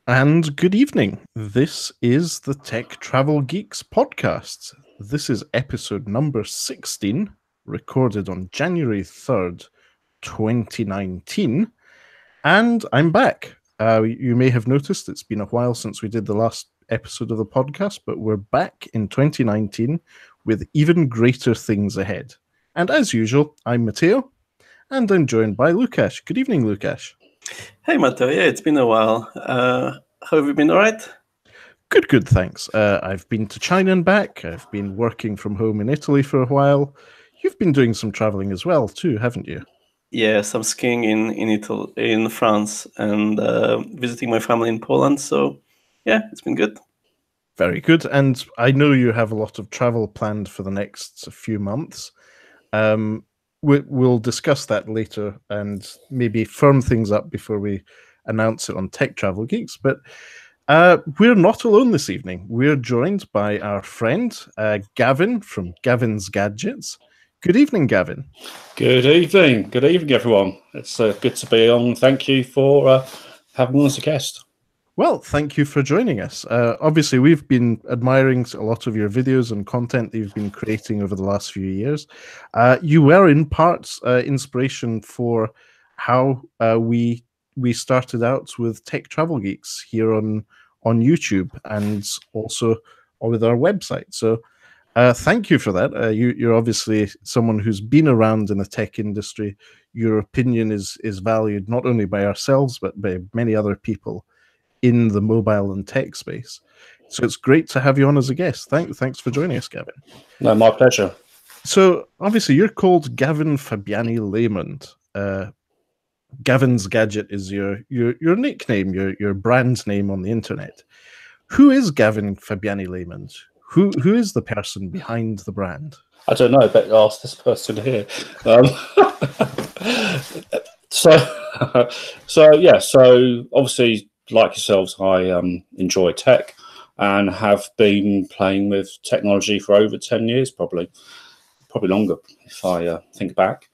And good evening. This is the Tech Travel Geeks podcast. This is episode number 16, recorded on January 3rd, 2019. And I'm back. You may have noticed it's been a while since we did the last episode of the podcast, but we're back in 2019 with even greater things ahead. And as usual, I'm Matteo, and I'm joined by Lukasz. Good evening, Lukasz. Hey, Matteo. Yeah, it's been a while. How have you been? All right? Good, thanks. I've been to China and back. I've been working from home in Italy for a while. You've been doing some traveling as well, too, haven't you? Yeah, some skiing in Italy, in France, and visiting my family in Poland. So, yeah, it's been good. Very good. And I know you have a lot of travel planned for the next few months. We'll discuss that later and maybe firm things up before we announce it on Tech Travel Geeks. But we're not alone this evening. We're joined by our friend, Gavin from Gavin's Gadgets. Good evening, Gavin. Good evening. Good evening, everyone. It's good to be on. Thank you for having me as a guest. Well, thank you for joining us. Obviously, we've been admiring a lot of your videos and content that you've been creating over the last few years. You were in parts inspiration for how we started out with Tech Travel Geeks here on YouTube and also with our website. So thank you for that. You're obviously someone who's been around in the tech industry. Your opinion is valued not only by ourselves, but by many other people in the mobile and tech space. So it's great to have you on as a guest. Thanks for joining us, Gavin. No, my pleasure. So obviously you're called Gavin Fabiani-Laymond. Gavin's Gadget is your nickname, your brand name on the internet. Who is Gavin Fabiani-Laymond? Who is the person behind the brand? I don't know, but ask this person here. So obviously, like yourselves, I enjoy tech and have been playing with technology for over 10 years, probably longer if I think back.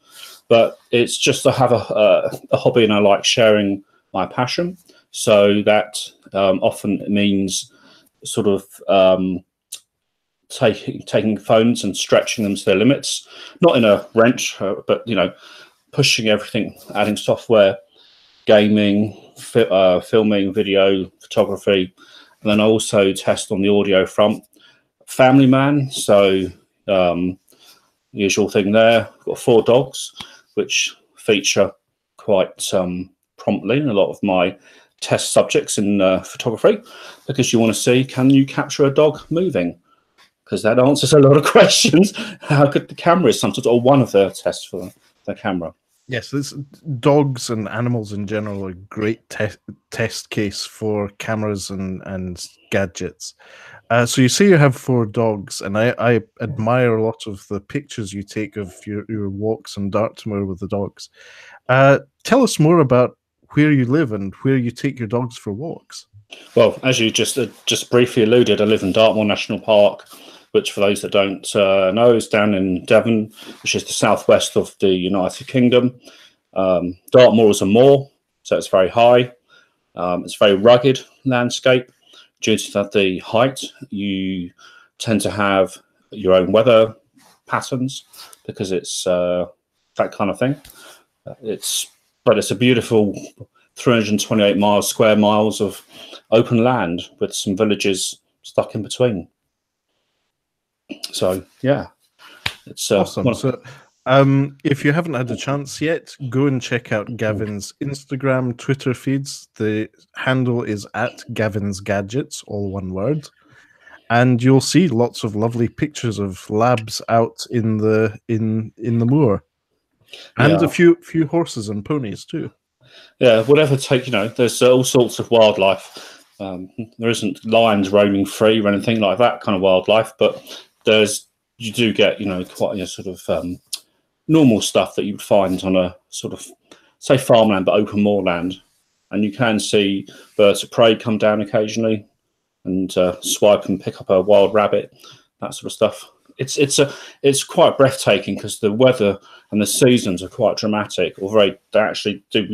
But it's just to have a hobby, and I like sharing my passion. So that often means sort of taking phones and stretching them to their limits, not in a wrench, but pushing everything, adding software, gaming, filming, video, photography, and then I also test on the audio front. Family man, so usual thing there. Got 4 dogs, which feature quite promptly in a lot of my test subjects in photography, because you want to see, can you capture a dog moving? Because that answers a lot of questions. How good the camera is sometimes, or one of the tests for the camera. Yes, dogs and animals in general are a great test case for cameras and gadgets. So you say you have 4 dogs, and I admire a lot of the pictures you take of your walks on Dartmoor with the dogs. Tell us more about where you live and where you take your dogs for walks. Well, as you just briefly alluded, I live in Dartmoor National Park, which for those that don't know is down in Devon, which is the southwest of the United Kingdom. Dartmoor is a moor, so it's very high. It's a very rugged landscape. Due to the height, you tend to have your own weather patterns because it's that kind of thing. But it's a beautiful 328 square miles of open land with some villages stuck in between. So yeah, it's awesome. So if you haven't had a chance yet, go and check out Gavin's Instagram, Twitter feeds. The handle is @Gavin's Gadgets, all one word, and you'll see lots of lovely pictures of labs out in the moor, and a few horses and ponies too. Yeah, whatever take. There's all sorts of wildlife. There isn't lions roaming free or anything like that kind of wildlife, but you do get quite a sort of normal stuff that you'd find on a sort of, say, farmland but open moorland, and you can see birds of prey come down occasionally and swipe and pick up a wild rabbit, that sort of stuff. It's quite breathtaking because the weather and the seasons are quite dramatic, or we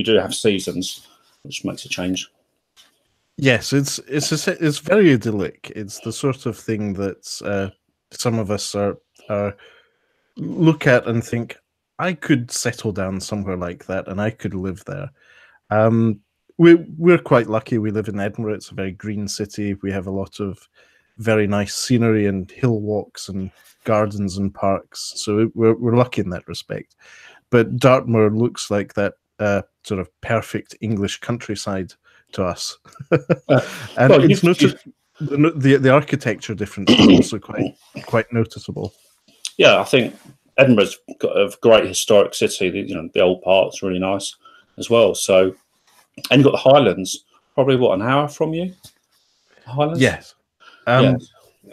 do have seasons, which makes a change. Yes, it's very idyllic. It's the sort of thing that some of us are look at and think, I could settle down somewhere like that, and I could live there. Um, we're quite lucky. We live in Edinburgh. It's a very green city. We have a lot of very nice scenery and hill walks and gardens and parks. So we're lucky in that respect. But Dartmoor looks like that sort of perfect English countryside to us, and Well, it's the architecture difference is also quite noticeable. yeah, I think Edinburgh's got a great historic city. The old part's really nice as well. So, and you've got the Highlands, probably an hour from you? Highlands? Yes. Yes.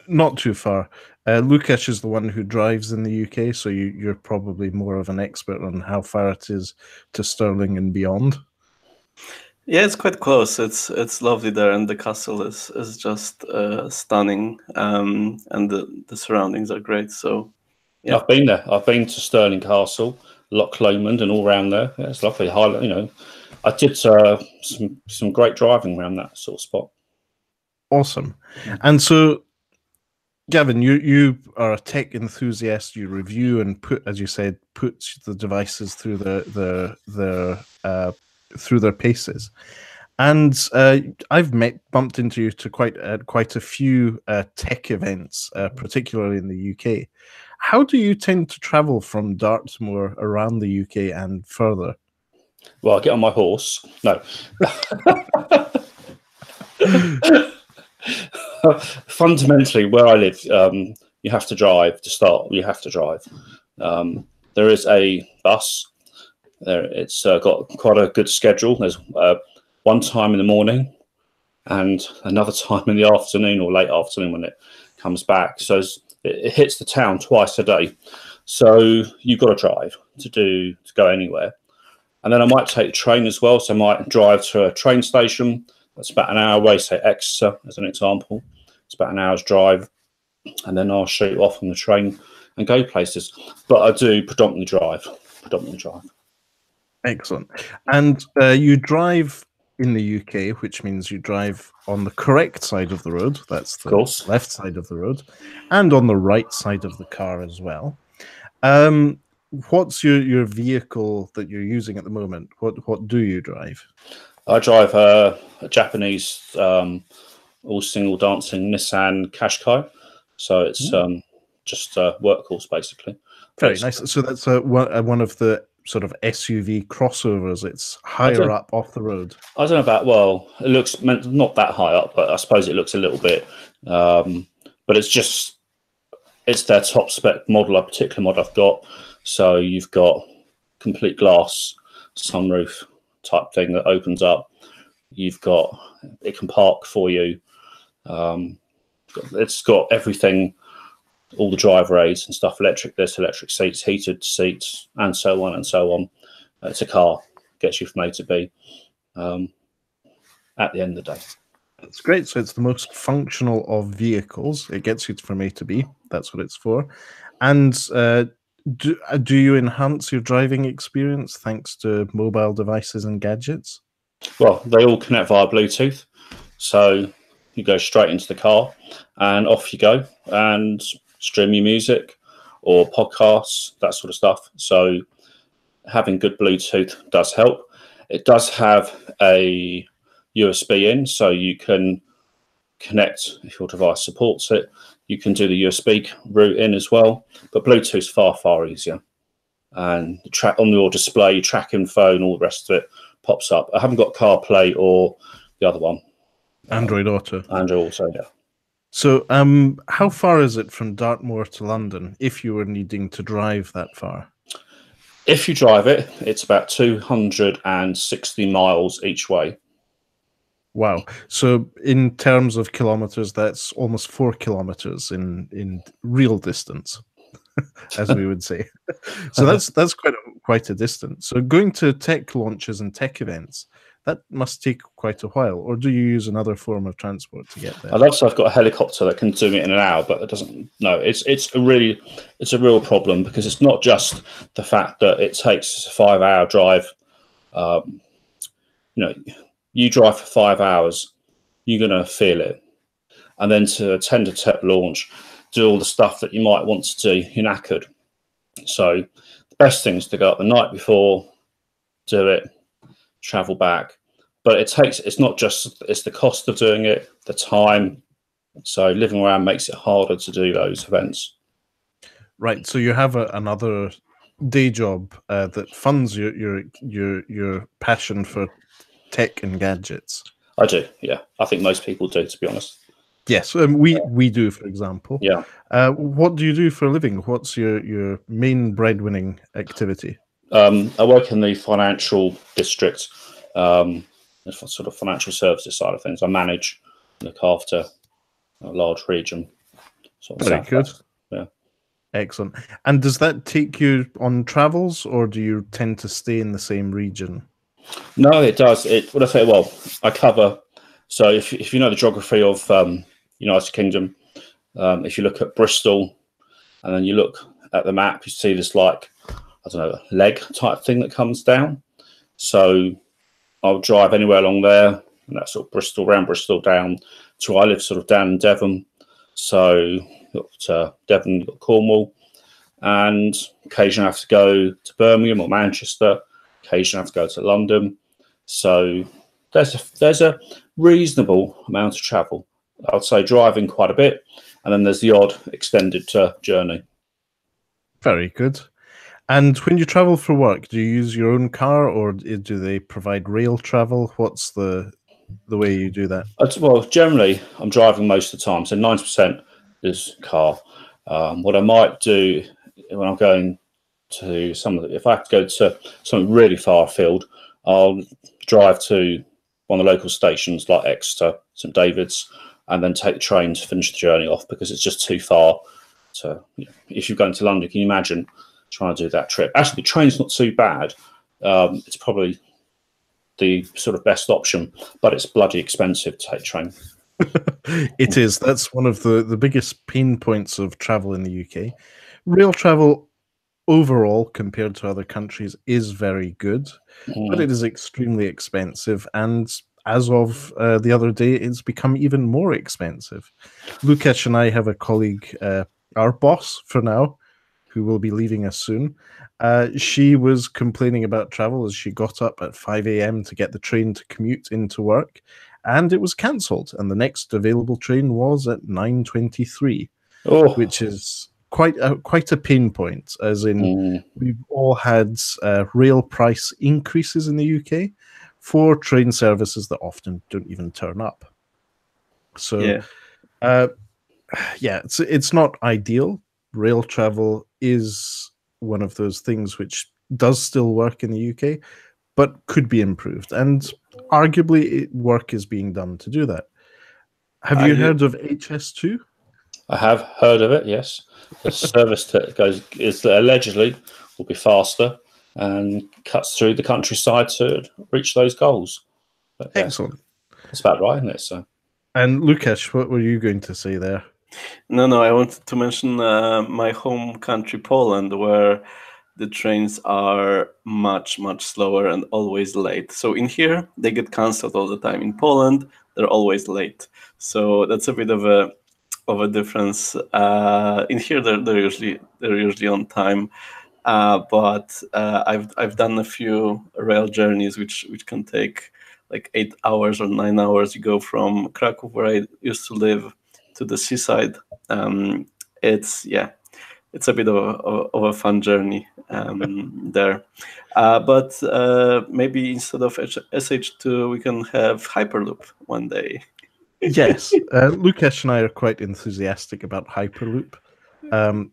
Not too far. Lukasz is the one who drives in the UK, so you're probably more of an expert on how far it is to Stirling and beyond. Yeah, it's quite close. It's lovely there, and the castle is just stunning, and the surroundings are great. So, yeah. I've been there. I've been to Stirling Castle, Loch Lomond, and all around there. Yeah, it's lovely. Highland, I did some great driving around that sort of spot. Awesome. And so, Gavin, you are a tech enthusiast. You review and as you said, put the devices through through their paces. And I've bumped into you to quite a few tech events, particularly in the UK. How do you tend to travel from Dartmoor around the UK and further? Well, I get on my horse. No. Fundamentally, where I live, you have to drive to start. You have to drive. There is a bus. It's got quite a good schedule. There's one time in the morning and another time in the afternoon or late afternoon when it comes back. So it hits the town twice a day. So you've got to drive to go anywhere. And then I might take the train as well. So I might drive to a train station. That's about an hour away, say Exeter as an example. It's about an hour's drive. And then I'll shoot off on the train and go places. But I do predominantly drive. Excellent. And you drive in the UK, which means you drive on the correct side of the road. That's the left side of the road. And on the right side of the car as well. What's your vehicle that you're using at the moment? What do you drive? I drive a Japanese all single dancing Nissan Qashqai. So it's just a workhorse basically. Very nice. So that's one of the sort of SUV crossovers. It's higher up off the road. I don't know about, it looks not that high up, but I suppose it looks a little bit. But it's their top spec model, a particular model I've got. So you've got complete glass sunroof type thing that opens up. It can park for you. It's got everything, all the driver aids and stuff, electric seats, heated seats, and so on and so on. It's a car, gets you from A to B at the end of the day. That's great. So it's the most functional of vehicles. It gets you from A to B. That's what it's for. And do you enhance your driving experience thanks to mobile devices and gadgets? Well, they all connect via Bluetooth. So you go straight into the car and off you go and stream your music or podcasts, that sort of stuff. So having good Bluetooth does help. It does have a USB in, so you can connect, if your device supports it, you can do the USB route in as well. But Bluetooth's far easier. And on your display, tracking phone, all the rest of it pops up. I haven't got CarPlay or the other one. Android Auto. Android Auto, yeah. So how far is it from Dartmoor to London if you were needing to drive that far? If you drive it, it's about 260 miles each way. Wow. So in terms of kilometers, that's almost 4 kilometers in real distance, as we would say. So that's quite a distance. So going to tech launches and tech events, that must take quite a while. Or do you use another form of transport to get there? I've got a helicopter that can do it in an hour, but it doesn't. No, it's a real problem because it's not just the fact that it takes a 5-hour drive. You drive for 5 hours you're going to feel it. And then to attend a tech launch, do all the stuff that you might want to do, you're knackered. So the best thing is to go up the night before, do it, travel back. But it's not just, it's the cost of doing it, the time. So living around makes it harder to do those events. Right. So you have another day job that funds your passion for tech and gadgets. I do, yeah. I think most people do, to be honest. Yes, we do, for example. Yeah. What do you do for a living? What's your main breadwinning activity? I work in the financial district, sort of financial services side of things. I manage, look after a large region. Sort of Very good. Yeah. Excellent. And does that take you on travels, or do you tend to stay in the same region? No, it does. Well, I cover. So if you know the geography of United Kingdom, if you look at Bristol, and then you look at the map, you see this like, I don't know, leg type thing that comes down. So I'll drive anywhere along there, and that's sort of Bristol, around Bristol down to I live sort of down in Devon. So got Devon, you've got Cornwall, and occasionally I have to go to Birmingham or Manchester. Occasionally I have to go to London. So there's a reasonable amount of travel. I'd say driving quite a bit, and then there's the odd extended journey. Very good. And when you travel for work, do you use your own car, or do they provide rail travel? What's the way you do that? Well, generally, I'm driving most of the time, so 90% is car. What I might do when I'm going to if I have to go to something really far afield, I'll drive to one of the local stations like Exeter, St David's, and then take the train to finish the journey off because it's just too far. So if you're going to London, can you imagine trying to do that trip? Actually, the train's not too bad. It's probably the sort of best option, but it's bloody expensive to take train. It is. That's one of the biggest pain points of travel in the UK. Rail travel overall, compared to other countries, is very good, but it is extremely expensive. And as of the other day, it's become even more expensive. Lukasz and I have a colleague, our boss for now, who will be leaving us soon. She was complaining about travel as she got up at 5 a.m. to get the train to commute into work, and it was cancelled. And the next available train was at 9:23, which is quite a pain point, as in we've all had rail price increases in the UK for train services that often don't even turn up. So, it's not ideal. Rail travel is one of those things which does still work in the UK, but could be improved. And arguably, work is being done to do that. Have you heard of HS2? I have heard of it, yes. The service that allegedly will be faster and cuts through the countryside to reach those goals. But, excellent. That's about right, isn't it? So. And Lukasz, what were you going to say there? No, I wanted to mention my home country, Poland, where the trains are much, much slower and always late. So in here, they get cancelled all the time. In Poland, they're always late. So that's a bit of a difference. In here, they're usually on time. But I've done a few rail journeys which can take like 8 hours or 9 hours. You go from Krakow, where I used to live, to the seaside. It's a bit of a fun journey there. But maybe instead of SH2, we can have Hyperloop one day. Yes, Lukasz and I are quite enthusiastic about Hyperloop. In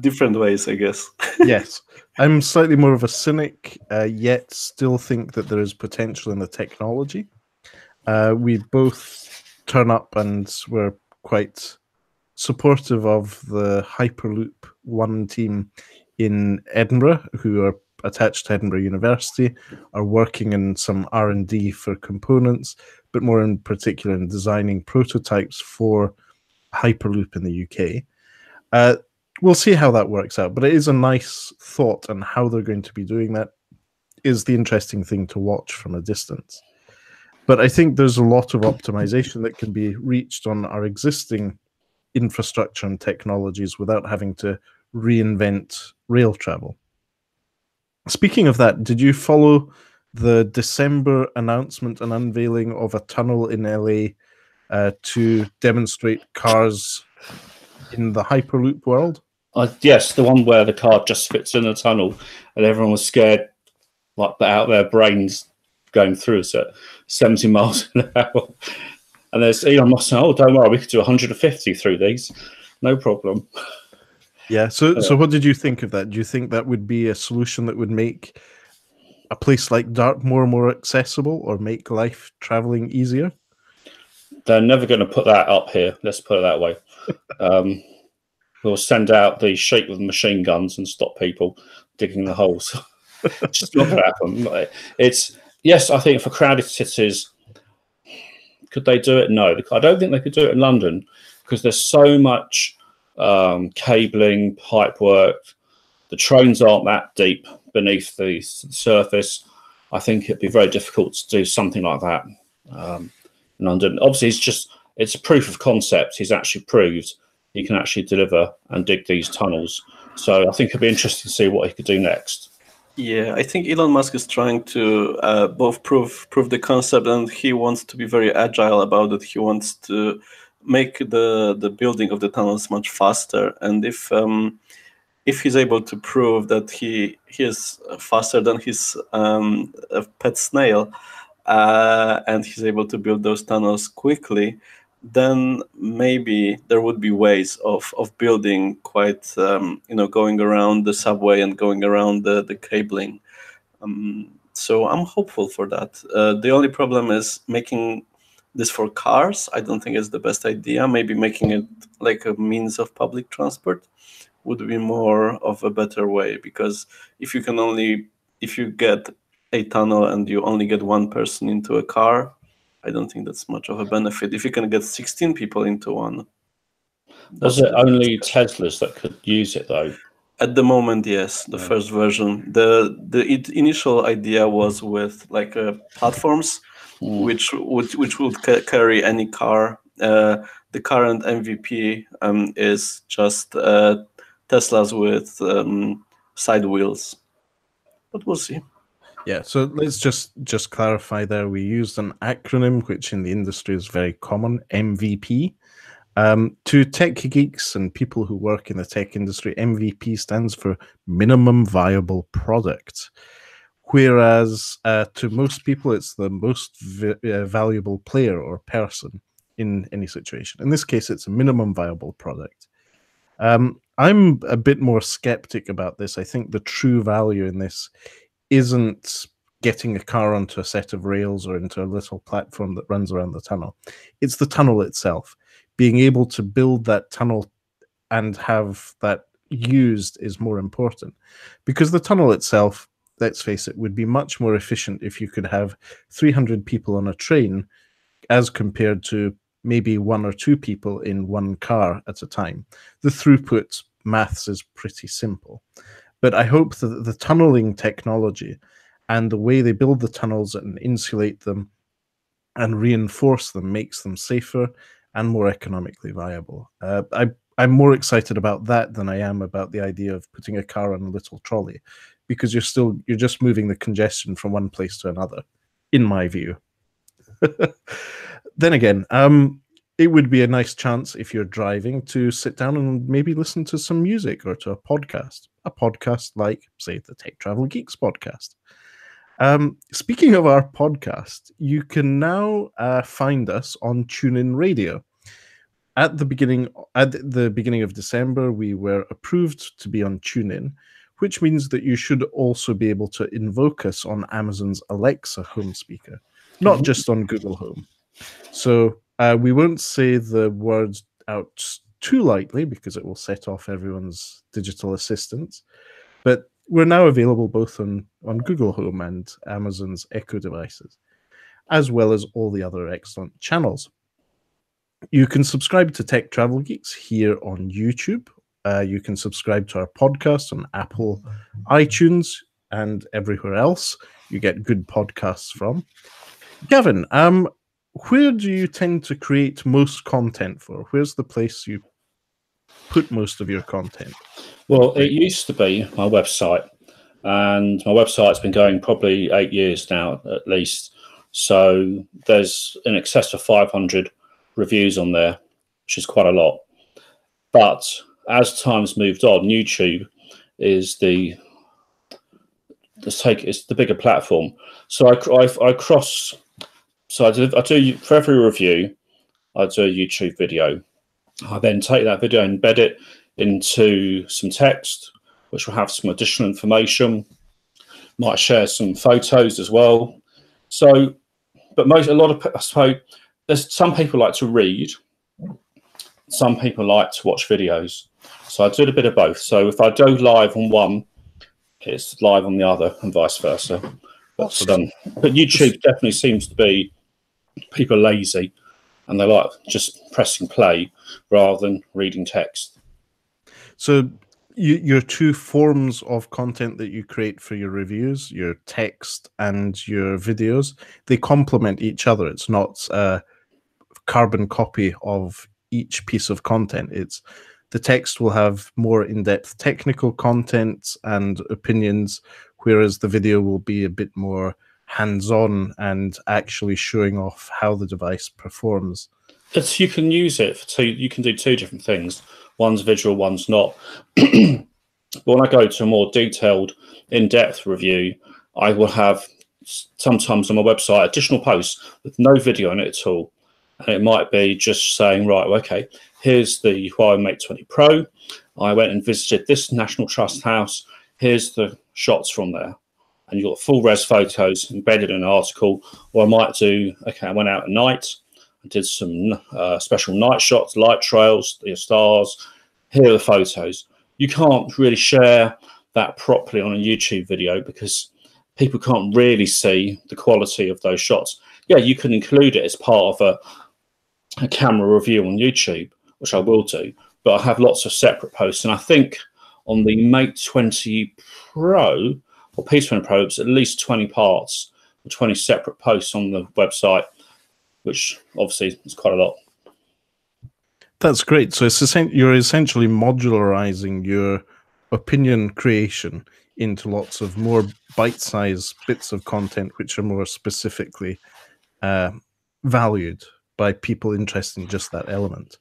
different ways, I guess. Yes, I'm slightly more of a cynic, yet still think that there is potential in the technology. We both turn up and we're quite supportive of the Hyperloop One team in Edinburgh, who are attached to Edinburgh University, are working in some R&D for components, but more in particular in designing prototypes for Hyperloop in the UK. We'll see how that works out, but it is a nice thought, and how they're going to be doing that is the interesting thing to watch from a distance. But I think there's a lot of optimization that can be reached on our existing infrastructure and technologies without having to reinvent rail travel. Speaking of that, did you follow the December announcement and unveiling of a tunnel in LA to demonstrate cars in the Hyperloop world? Yes, the one where the car just fits in the tunnel and everyone was scared, like out their brains going through us at 70 miles an hour. And there's Elon Musk saying, "Oh, don't worry, we could do 150 through these, no problem." Yeah. So what did you think of that? Do you think that would be a solution that would make a place like Dartmoor more accessible or make life traveling easier? They're never going to put that up here. Let's put it that way. We'll send out the sheep with machine guns and stop people digging the holes. It's just not going to happen. Yes, I think for crowded cities, could they do it? No, I don't think they could do it in London because there's so much cabling, pipe work. The trains aren't that deep beneath the surface. I think it'd be very difficult to do something like that in London. Obviously, it's a proof of concept. He's actually proved he can actually deliver and dig these tunnels. So I think it'd be interesting to see what he could do next. Yeah, I think Elon Musk is trying to both prove the concept, and he wants to be very agile about it. He wants to make the building of the tunnels much faster, and if he's able to prove that he is faster than his pet snail, and he's able to build those tunnels quickly, then maybe there would be ways of building quite, going around the subway and going around the cabling. So I'm hopeful for that. The only problem is making this for cars. I don't think it's the best idea. Maybe making it like a means of public transport would be more of a better way, because if you get a tunnel and you only get one person into a car, I don't think that's much of a benefit. If you can get 16 people into one. Was it only Teslas that could use it though? At the moment, yes, the first version. The initial idea was with like platforms, which would carry any car. The current MVP is just Teslas with side wheels, but we'll see. Yeah, so let's just clarify there. We used an acronym which in the industry is very common, MVP. To tech geeks and people who work in the tech industry, MVP stands for minimum viable product. Whereas to most people, it's the most valuable player or person in any situation. In this case, it's a minimum viable product. I'm a bit more skeptic about this. I think the true value in this isn't getting a car onto a set of rails or into a little platform that runs around the tunnel. It's the tunnel itself. Being able to build that tunnel and have that used is more important, because the tunnel itself, let's face it, would be much more efficient if you could have 300 people on a train as compared to maybe 1 or 2 people in one car at a time. The throughput maths is pretty simple. But I hope that the tunneling technology and the way they build the tunnels and insulate them and reinforce them makes them safer and more economically viable. I'm more excited about that than I am about the idea of putting a car on a little trolley, because you're just moving the congestion from one place to another, in my view. Then again, it would be a nice chance if you're driving to sit down and maybe listen to some music or to a podcast like, say, the Tech Travel Geeks podcast. Speaking of our podcast, you can now find us on TuneIn Radio. At the beginning of December, we were approved to be on TuneIn, which means that you should also be able to invoke us on Amazon's Alexa home speaker, not just on Google Home. So we won't say the words out too lightly because it will set off everyone's digital assistants. But we're now available both on Google Home and Amazon's Echo devices, as well as all the other excellent channels. You can subscribe to Tech Travel Geeks here on YouTube. You can subscribe to our podcast on Apple, iTunes, and everywhere else you get good podcasts from. Gavin, where do you tend to create most content for? Where's the place you put most of your content? Well, it used to be my website, and my website's been going probably 8 years now, at least. So there's in excess of 500 reviews on there, which is quite a lot. But as time's moved on, YouTube is the bigger platform. So I cross. So I do for every review, I do a YouTube video. I then take that video and embed it into some text, which will have some additional information. Might share some photos as well. So, but I suppose there's some people like to read. Some people like to watch videos. So I do a bit of both. So if I go live on one, it's live on the other, and vice versa. But YouTube definitely seems to be people are lazy, and they like just pressing play rather than reading text. So your two forms of content that you create for your reviews, your text and your videos, they complement each other. It's not a carbon copy of each piece of content. It's the text will have more in-depth technical content and opinions, whereas the video will be a bit more hands-on and actually showing off how the device performs. You can use it you can do two different things. One's visual, one's not. But when I go to a more detailed, in-depth review, I will have sometimes on my website additional posts with no video in it at all. And it might be just saying, right, okay, here's the Huawei Mate 20 Pro. I went and visited this National Trust house. Here's the shots from there. And you've got full res photos embedded in an article. Or I might do, okay, I went out at night. I did some special night shots, light trails, the stars. Here are the photos. You can't really share that properly on a YouTube video because people can't really see the quality of those shots. Yeah, you can include it as part of a camera review on YouTube, which I will do, but I have lots of separate posts. And I think on the Mate 20 Pro or P20 Pro, it's at least 20 parts or 20 separate posts on the website, which obviously is quite a lot. That's great. So you're essentially modularizing your opinion creation into lots of more bite-sized bits of content, which are more specifically valued by people interested in just that element.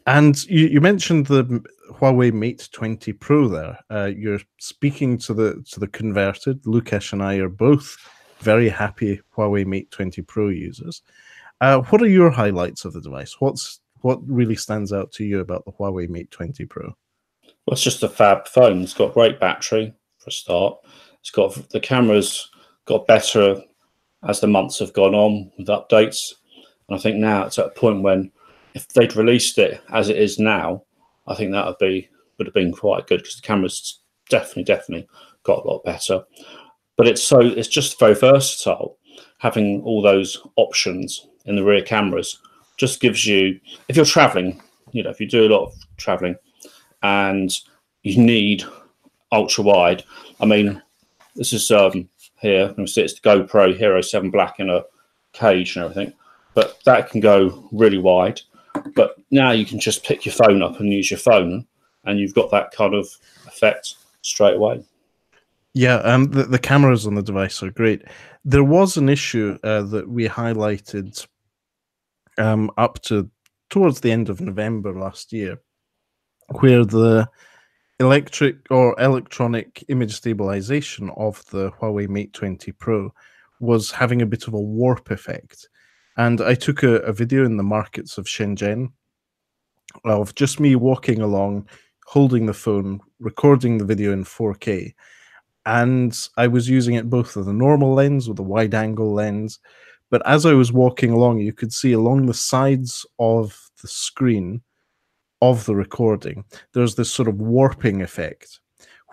And you mentioned the Huawei Mate 20 Pro there. You're speaking to the converted. Lukasz and I are both very happy Huawei Mate 20 Pro users. What are your highlights of the device? What really stands out to you about the Huawei Mate 20 Pro? Well, it's just a fab phone. It's got great battery for a start. The camera's got better as the months have gone on with updates. And I think now it's at a point when if they'd released it as it is now, I think that would have been quite good because the camera's definitely got a lot better. But it's just very versatile. Having all those options in the rear cameras just gives you, if you're traveling, if you do a lot of traveling and you need ultra wide, I mean, this is here, you can see it's the GoPro Hero 7 Black in a cage and everything, but that can go really wide. But now you can just pick your phone up and use your phone and you've got that kind of effect straight away. Yeah, the cameras on the device are great. There was an issue that we highlighted up to towards the end of November last year, where the electronic image stabilization of the Huawei Mate 20 Pro was having a bit of a warp effect. And I took a video in the markets of Shenzhen of just me walking along, holding the phone, recording the video in 4K. And I was using it both with a normal lens, with a wide angle lens. But as I was walking along, you could see along the sides of the screen of the recording, there's this sort of warping effect,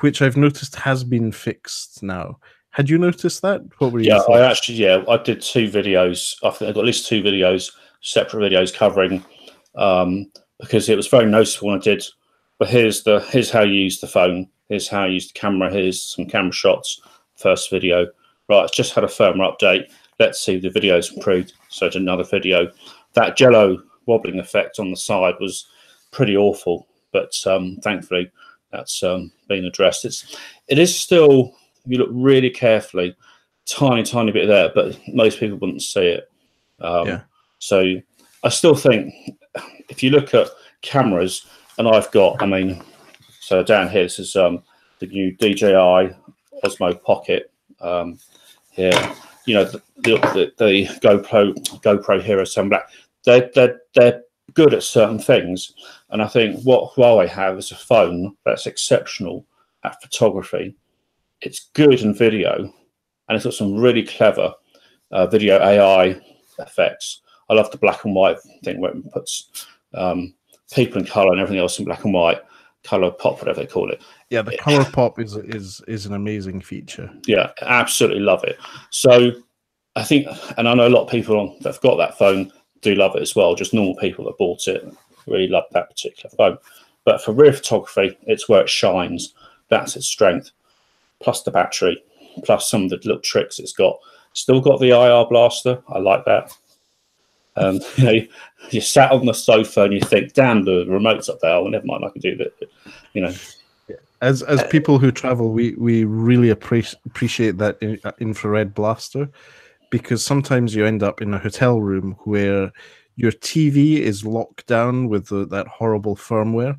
which I've noticed has been fixed now. Had you noticed that? What were your thoughts? I did 2 videos. I think I got at least 2 videos, separate videos covering, because it was very noticeable when I did. But here's how you use the phone. Here's how you use the camera. Here's some camera shots. First video. Right, it's just had a firmware update. let's see the video's improved. So to another video, that jello wobbling effect on the side was pretty awful, but thankfully that's been addressed. It is still, if you look really carefully, tiny bit there, but most people wouldn't see it. So I still think if you look at cameras, and I've got, I mean, so down here, this is the new DJI Osmo Pocket here. You know, the GoPro Hero 7 Black. They're good at certain things, and I think what Huawei have is a phone that's exceptional at photography. It's good in video, and it's got some really clever video AI effects. I love the black and white thing where it puts people in color and everything else in black and white, color pop, whatever they call it. Yeah, the color pop is an amazing feature. Yeah, absolutely love it. So I think, and I know a lot of people that have got that phone do love it as well. Just normal people that bought it really love that particular phone. But for real photography, it's where it shines. That's its strength. Plus the battery, plus some of the little tricks it's got. Still got the IR blaster. I like that. You know, you sat on the sofa and you think, damn, the remote's up there. Well, never mind, I can do that. You know, as people who travel, we really appreciate that infrared blaster, because sometimes you end up in a hotel room where your TV is locked down with that horrible firmware,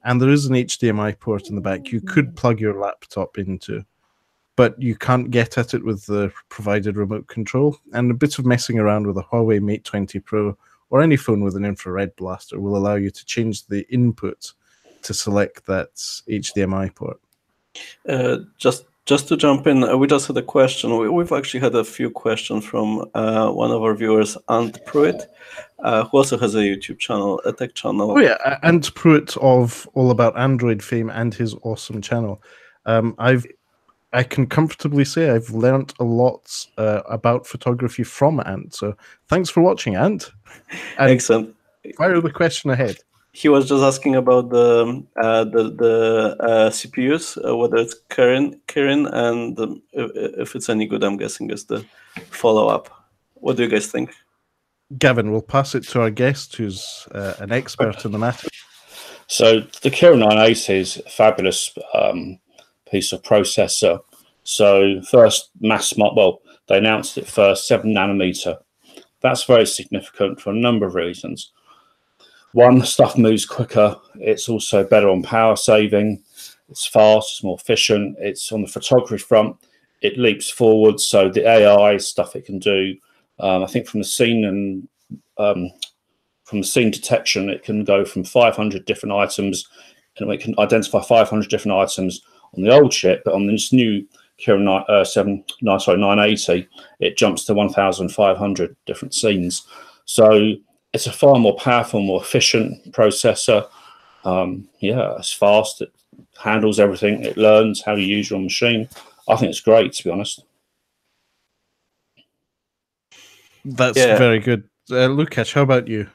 and there is an HDMI port in the back you could plug your laptop into, but you can't get at it with the provided remote control. And a bit of messing around with a Huawei Mate 20 Pro or any phone with an infrared blaster will allow you to change the input to select that HDMI port. Just to jump in, we just had a question. We've actually had a few questions from one of our viewers, Ant Pruitt, who also has a YouTube channel, a tech channel. Oh yeah, Ant Pruitt of All About Android fame and his awesome channel. I can comfortably say I've learnt a lot about photography from Ant. So thanks for watching, Ant. And excellent. Fire the question ahead. He was just asking about the CPUs, whether it's Kirin, and if it's any good. I'm guessing is the follow-up. What do you guys think? Gavin, we'll pass it to our guest, who's an expert in the matter. So the Kirin 980 is a fabulous piece of processor. So first they announced it first, 7 nanometer. That's very significant for a number of reasons. One, stuff moves quicker. It's also better on power saving. It's fast, it's more efficient. It's on the photography front. It leaps forward. So the AI stuff it can do, I think from the scene detection, it can go from 500 different items, and it can identify 500 different items on the old chip, but on this new Kirin 980, it jumps to 1,500 different scenes. So it's a far more powerful, more efficient processor. Yeah, it's fast. It handles everything. It learns how to use your machine. I think it's great, to be honest. That's very good. Lukasz, how about you?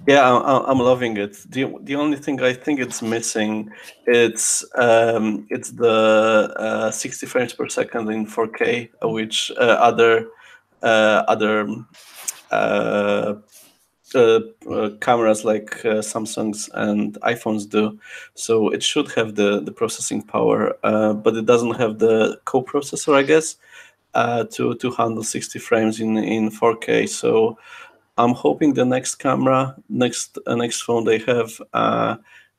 Yeah, I'm loving it. The only thing I think it's missing, it's the 60 frames per second in 4K, which other cameras like Samsung's and iPhones do. So it should have the processing power, but it doesn't have the co-processor, I guess, to handle 60 frames in 4K. So I'm hoping the next camera, next phone they have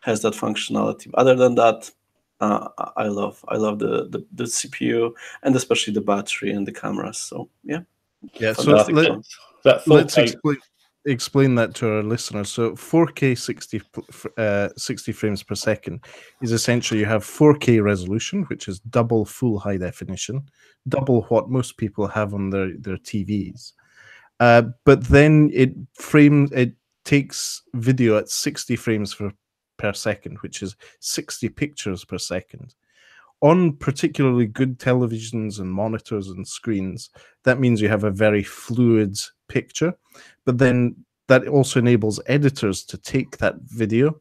has that functionality. Other than that, I love the CPU, and especially the battery and the cameras. So yeah. So let's explain that to our listeners. So 4K 60 frames per second is essentially you have 4K resolution, which is double full high definition, double what most people have on their TVs. But then it takes video at 60 frames per second, which is 60 pictures per second. On particularly good televisions and monitors and screens, that means you have a very fluid picture. But then that also enables editors to take that video,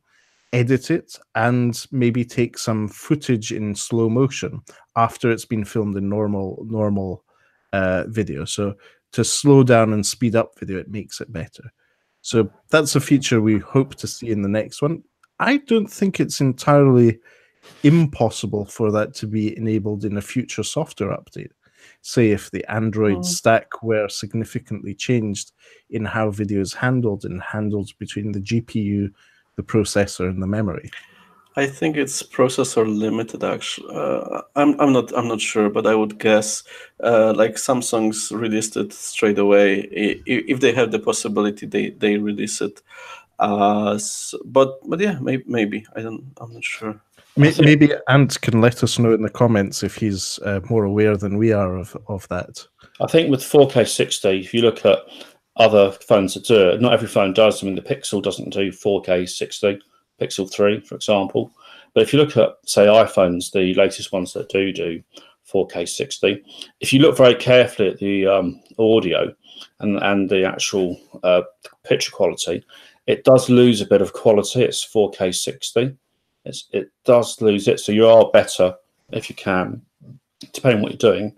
edit it, and maybe take some footage in slow motion after it's been filmed in normal video. So to slow down and speed up video, it makes it better. So that's a feature we hope to see in the next one. I don't think it's entirely impossible for that to be enabled in a future software update. Say if the Android stack were significantly changed in how video is handled and handled between the GPU, the processor, and the memory. I think it's processor limited. Actually, I'm not sure, but I would guess like Samsung's released it straight away. If they have the possibility, they release it. But yeah, maybe I'm not sure. Maybe Ant can let us know in the comments if he's more aware than we are of that. I think with 4K 60, if you look at other phones that do it, not every phone does. I mean, the Pixel doesn't do 4K 60, Pixel 3, for example. But if you look at, say, iPhones, the latest ones that do 4K 60, if you look very carefully at the audio and the actual picture quality, it does lose a bit of quality. It's 4K 60. It does lose it, so you are better if you can, depending on what you're doing,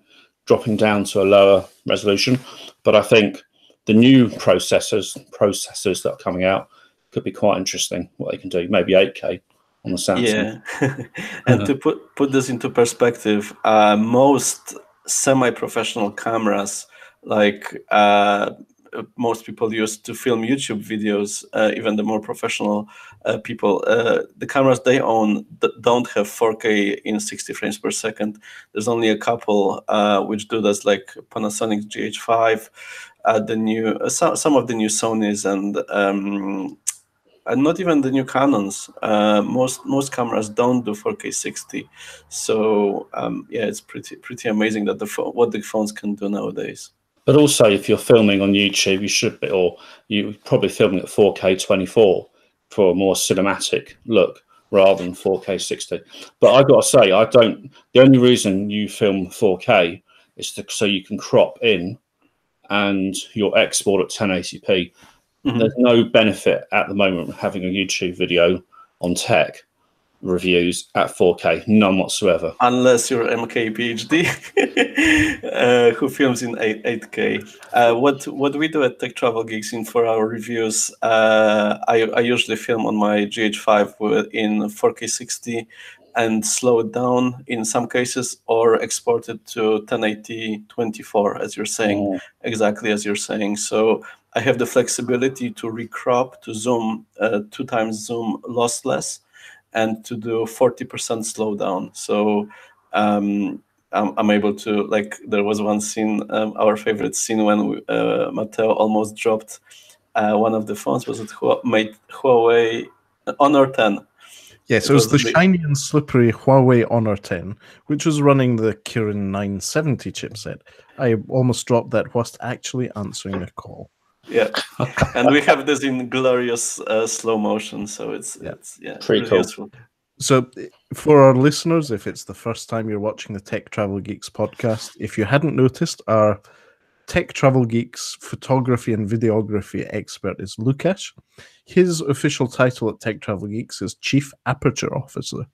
dropping down to a lower resolution. But I think the new processors that are coming out could be quite interesting. What they can do, maybe 8K on the Samsung. Yeah, and to put this into perspective, most semi-professional cameras, like most people use to film YouTube videos, even the more professional people, the cameras they own don't have 4K in 60 frames per second. There's only a couple which do this, like Panasonic's GH5, the new some of the new Sonys, and not even the new Canons. Most cameras don't do 4K 60. So yeah, it's pretty amazing that what the phones can do nowadays. But also, if you're filming on YouTube, you should be, or you're probably filming at 4K 24 for a more cinematic look rather than 4K 60. But I've got to say, the only reason you film 4K is so you can crop in and you'll export at 1080p. Mm-hmm. There's no benefit at the moment of having a YouTube video on tech reviews at 4K, none whatsoever. Unless you're MK PhD, who films in 8K. What we do at Tech Travel Geeks for our reviews, I usually film on my GH5 in 4K 60 and slow it down in some cases, or export it to 1080 24, as you're saying, exactly as you're saying. So I have the flexibility to recrop, to zoom, 2x zoom lossless, and to do 40% slowdown. So I'm able to, like, there was one scene, our favorite scene, when Matteo almost dropped one of the phones. Was it Huawei Honor 10? Yes, it was the shiny and slippery Huawei Honor 10, which was running the Kirin 970 chipset. I almost dropped that whilst actually answering a call. Yeah, and we have this in glorious slow motion, so it's pretty cool. Useful. So for our listeners, if it's the first time you're watching the Tech Travel Geeks podcast, if you hadn't noticed, our Tech Travel Geeks photography and videography expert is Lukasz. His official title at Tech Travel Geeks is Chief Aperture Officer.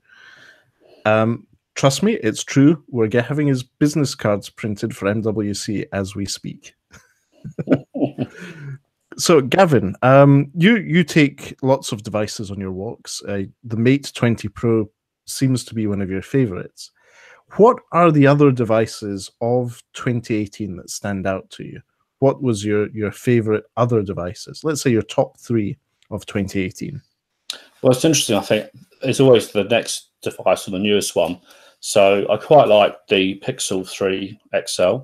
Trust me, it's true. We're having his business cards printed for MWC as we speak. So, Gavin, you take lots of devices on your walks. The Mate 20 Pro seems to be one of your favorites. What are the other devices of 2018 that stand out to you? What was your favorite other devices? Let's say your top 3 of 2018. Well, it's interesting. I think it's always the next device or the newest one. So I quite like the Pixel 3 XL.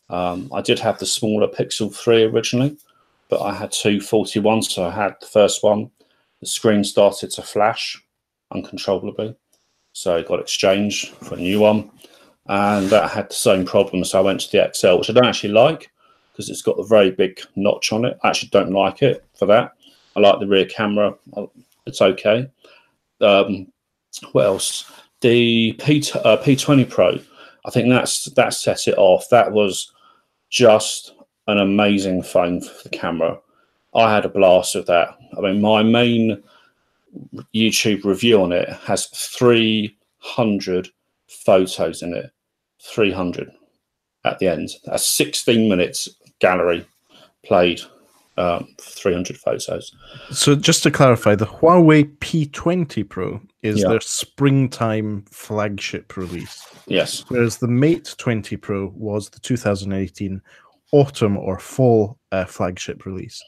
I did have the smaller Pixel 3 originally, but I had 2 41s. So I had the first one. The screen started to flash uncontrollably. So I got exchanged for a new one. And that had the same problem. So I went to the XL, which I don't actually like because it's got a very big notch on it. I actually don't like it for that. I like the rear camera. It's okay. What else? The P20 Pro. I think that set it off. That was just an amazing phone for the camera. I had a blast with that. I mean, my main YouTube review on it has 300 photos in it. 300 at the end. That's 16 minutes gallery played 300 photos. So just to clarify, the Huawei P20 Pro is their springtime flagship release. Yes. Whereas the Mate 20 Pro was the 2018 autumn or fall flagship release.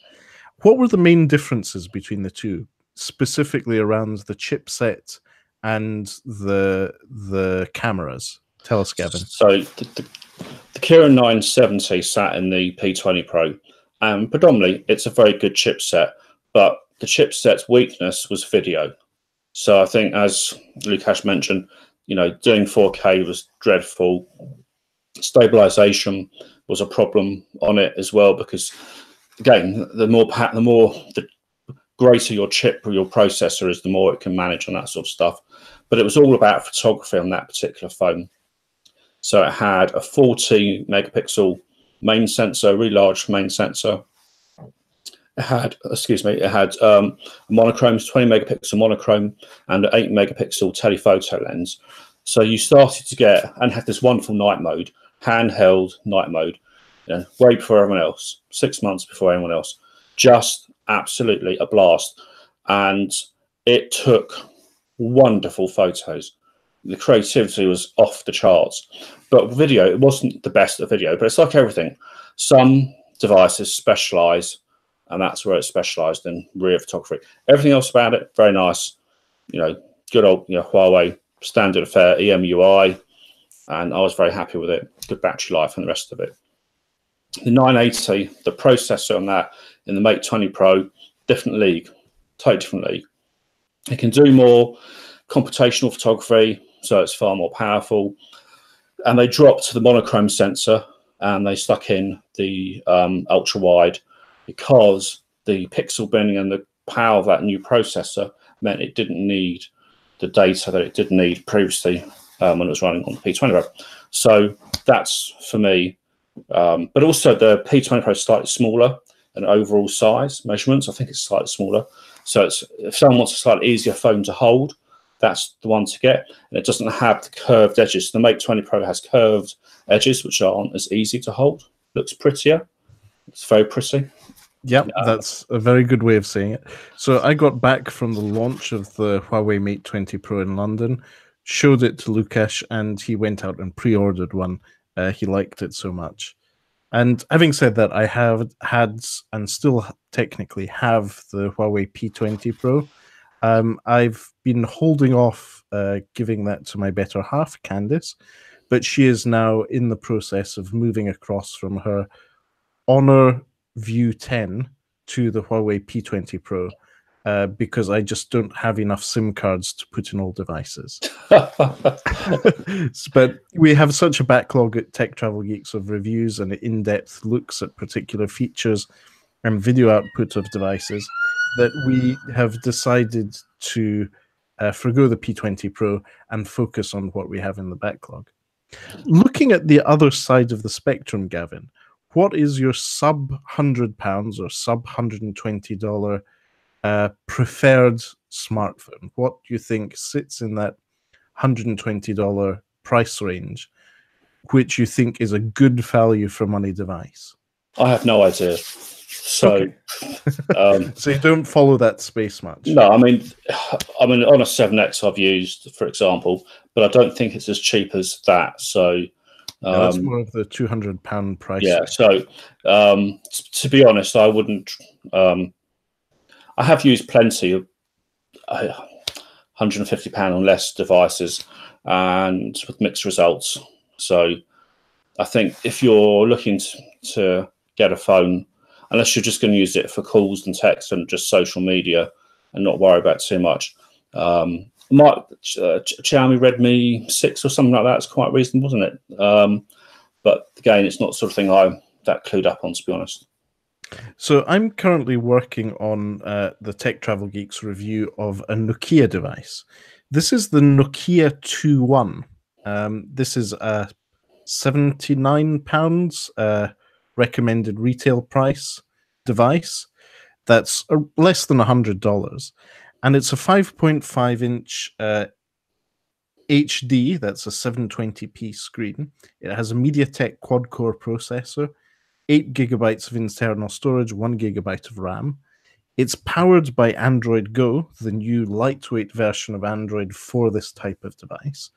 What were the main differences between the two, specifically around the chipset and the cameras? Tell us, Gavin. So the Kirin 970 sat in the P20 Pro, and predominantly it's a very good chipset, but the chipset's weakness was video. So I think, as Lukasz mentioned, doing 4K was dreadful. Stabilization was a problem on it as well, because again, the greater your chip or your processor is, the more it can manage on that sort of stuff. But it was all about photography on that particular phone. So it had a 40 megapixel main sensor, really large main sensor. It had, monochromes, 20 megapixel monochrome, and an 8 megapixel telephoto lens. So you started to get, and had this wonderful night mode, handheld night mode, way before everyone else, 6 months before anyone else. Just absolutely a blast. And it took wonderful photos. The creativity was off the charts. But video, it wasn't the best at video, but it's like everything. Some devices specialize, and that's where it specialized in rear photography. Everything else about it, very nice. Good old Huawei standard affair, EMUI, and I was very happy with it. Good battery life and the rest of it. The 980, the processor on that in the Mate 20 Pro, different league, totally different league. It can do more computational photography, so it's far more powerful. And they dropped the monochrome sensor and they stuck in the ultra wide, because the pixel binning and the power of that new processor meant it didn't need the data that it did need previously when it was running on the P20 Pro. So that's for me. But also the P20 Pro is slightly smaller in overall size measurements. I think it's slightly smaller. So if someone wants a slightly easier phone to hold, that's the one to get. And it doesn't have the curved edges. The Mate 20 Pro has curved edges, which aren't as easy to hold. Looks prettier. It's very pretty. Yep, that's a very good way of saying it. So I got back from the launch of the Huawei Mate 20 Pro in London, showed it to Lukasz, and he went out and pre-ordered one. He liked it so much. And having said that, I have had and still technically have the Huawei P20 Pro. I've been holding off giving that to my better half, Candice, but she is now in the process of moving across from her Honor View 10 to the Huawei P20 Pro because I just don't have enough SIM cards to put in all devices. But we have such a backlog at Tech Travel Geeks of reviews and in-depth looks at particular features and video output of devices that we have decided to forgo the P20 Pro and focus on what we have in the backlog. Looking at the other side of the spectrum, Gavin, what is your sub £100 or sub $120 preferred smartphone? What do you think sits in that $120 price range, which you think is a good value for money device? I have no idea. So, okay. So you don't follow that space much? No, I mean, on a 7X I've used, for example, but I don't think it's as cheap as that. So. That's more of the £200 price. Yeah, so to be honest, I wouldn't. I have used plenty of £150 and less devices, and with mixed results. So I think if you're looking to get a phone, unless you're just going to use it for calls and text and just social media and not worry about too much, Xiaomi Redmi 6 or something like that is quite reasonable, isn't it? But again, it's not the sort of thing I'm that clued up on, to be honest. So I'm currently working on the Tech Travel Geeks review of a Nokia device. This is the Nokia 2.1. This is a £79 recommended retail price device. That's less than $100. And it's a 5.5-inch HD, that's a 720p screen. It has a MediaTek quad-core processor, 8 gigabytes of internal storage, 1 gigabyte of RAM. It's powered by Android Go, the new lightweight version of Android for this type of device.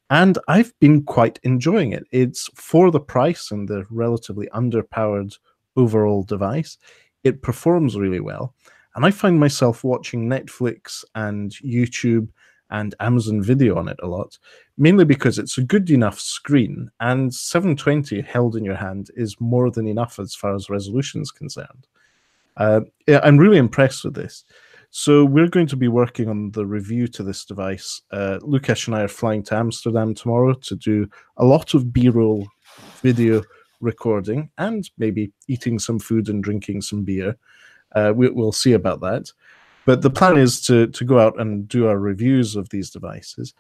And I've been quite enjoying it. It's for the price and the relatively underpowered overall device. It performs really well. And I find myself watching Netflix and YouTube and Amazon Video on it a lot, mainly because it's a good enough screen, and 720 held in your hand is more than enough as far as resolution is concerned. Yeah, I'm really impressed with this. So we're going to be working on the review to this device. Lukasz and I are flying to Amsterdam tomorrow to do a lot of B-roll video recording and maybe eating some food and drinking some beer. We'll see about that. But the plan is to go out and do our reviews of these devices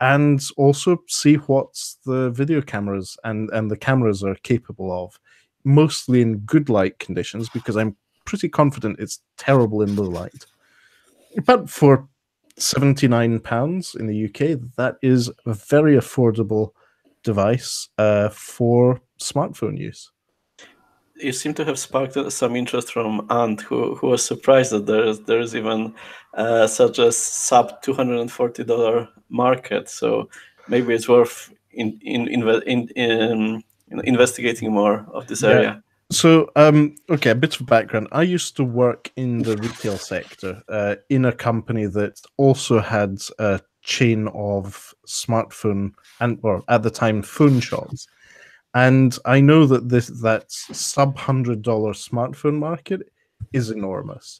and also see what the video cameras and the cameras are capable of, mostly in good light conditions, because I'm pretty confident it's terrible in low light. But for £79 in the UK, that is a very affordable device for smartphone use. You seem to have sparked some interest from Ant, who was surprised that there's even such a sub $240 market. So maybe it's worth investigating more of this area. So, okay, a bit of background. I used to work in the retail sector in a company that also had a chain of smartphone or at the time phone shops. And I know that that sub $100 smartphone market is enormous.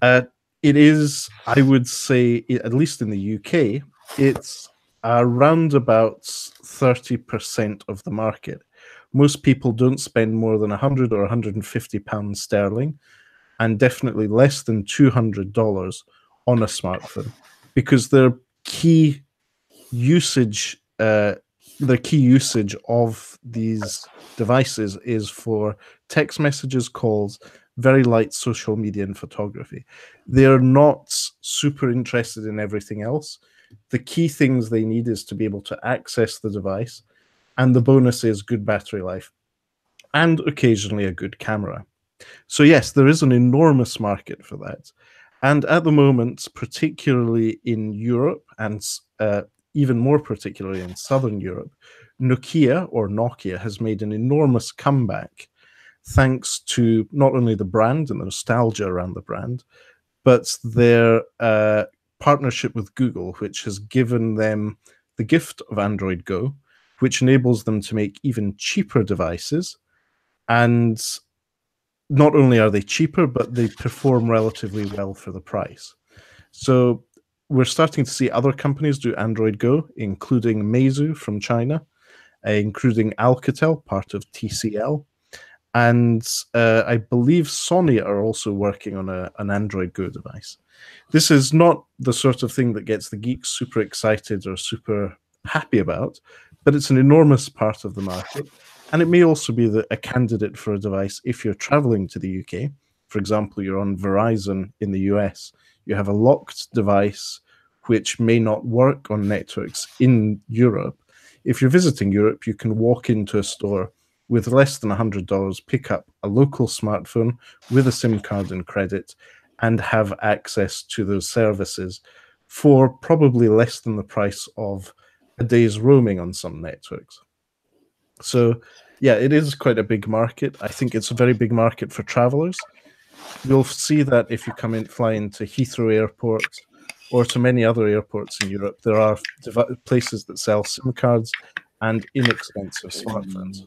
It is, I would say, at least in the UK, it's around about 30% of the market. Most people don't spend more than £100 or £150 sterling, and definitely less than $200 on a smartphone, because their key usage of these devices is for text messages, calls, very light social media, and photography. They're not super interested in everything else. The key things they need is to be able to access the device, and the bonus is good battery life and occasionally a good camera. So yes, there is an enormous market for that. And at the moment, particularly in Europe and even more particularly in Southern Europe, Nokia has made an enormous comeback thanks to not only the brand and the nostalgia around the brand, but their partnership with Google, which has given them the gift of Android Go, which enables them to make even cheaper devices. And not only are they cheaper, but they perform relatively well for the price. So we're starting to see other companies do Android Go, including Meizu from China, including Alcatel, part of TCL. And I believe Sony are also working on an Android Go device. This is not the sort of thing that gets the geeks super excited or super happy about, but it's an enormous part of the market. And it may also be a candidate for a device if you're traveling to the UK. For example, you're on Verizon in the US. You have a locked device which may not work on networks in Europe. If you're visiting Europe, you can walk into a store with less than $100, pick up a local smartphone with a SIM card and credit, and have access to those services for probably less than the price of a day's roaming on some networks. So, yeah, it is quite a big market. I think it's a very big market for travelers. You'll see that if you fly into Heathrow Airport or to many other airports in Europe, there are places that sell SIM cards and inexpensive smartphones.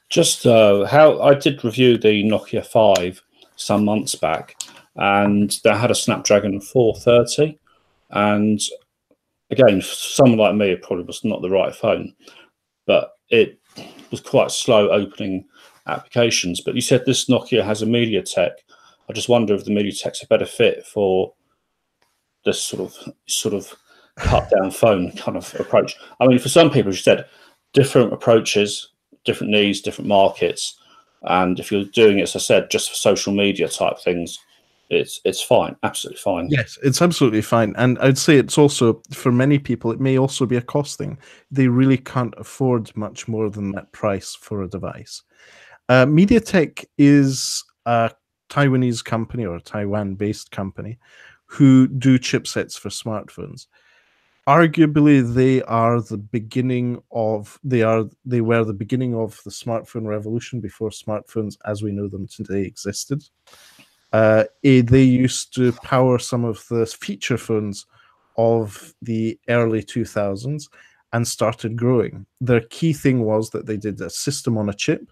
Just how I did review the Nokia 5 some months back, and they had a Snapdragon 430. And again, for someone like me, it probably was not the right phone, but it was quite slow opening applications. But you said this Nokia has a MediaTek. I just wonder if the MediaTek's a better fit for this sort of cut down phone kind of approach. I mean, for some people, as you said, different approaches, different needs, different markets. And if you're doing it, as I said, just for social media type things, it's fine, absolutely fine. Yes, it's absolutely fine. And I'd say it's also, for many people, it may also be a cost thing. They really can't afford much more than that price for a device. MediaTek is a Taiwanese company, or a Taiwan-based company, who do chipsets for smartphones. Arguably, they were the beginning of the smartphone revolution before smartphones as we know them today existed. They used to power some of the feature phones of the early 2000s and started growing. Their key thing was that they did a system on a chip,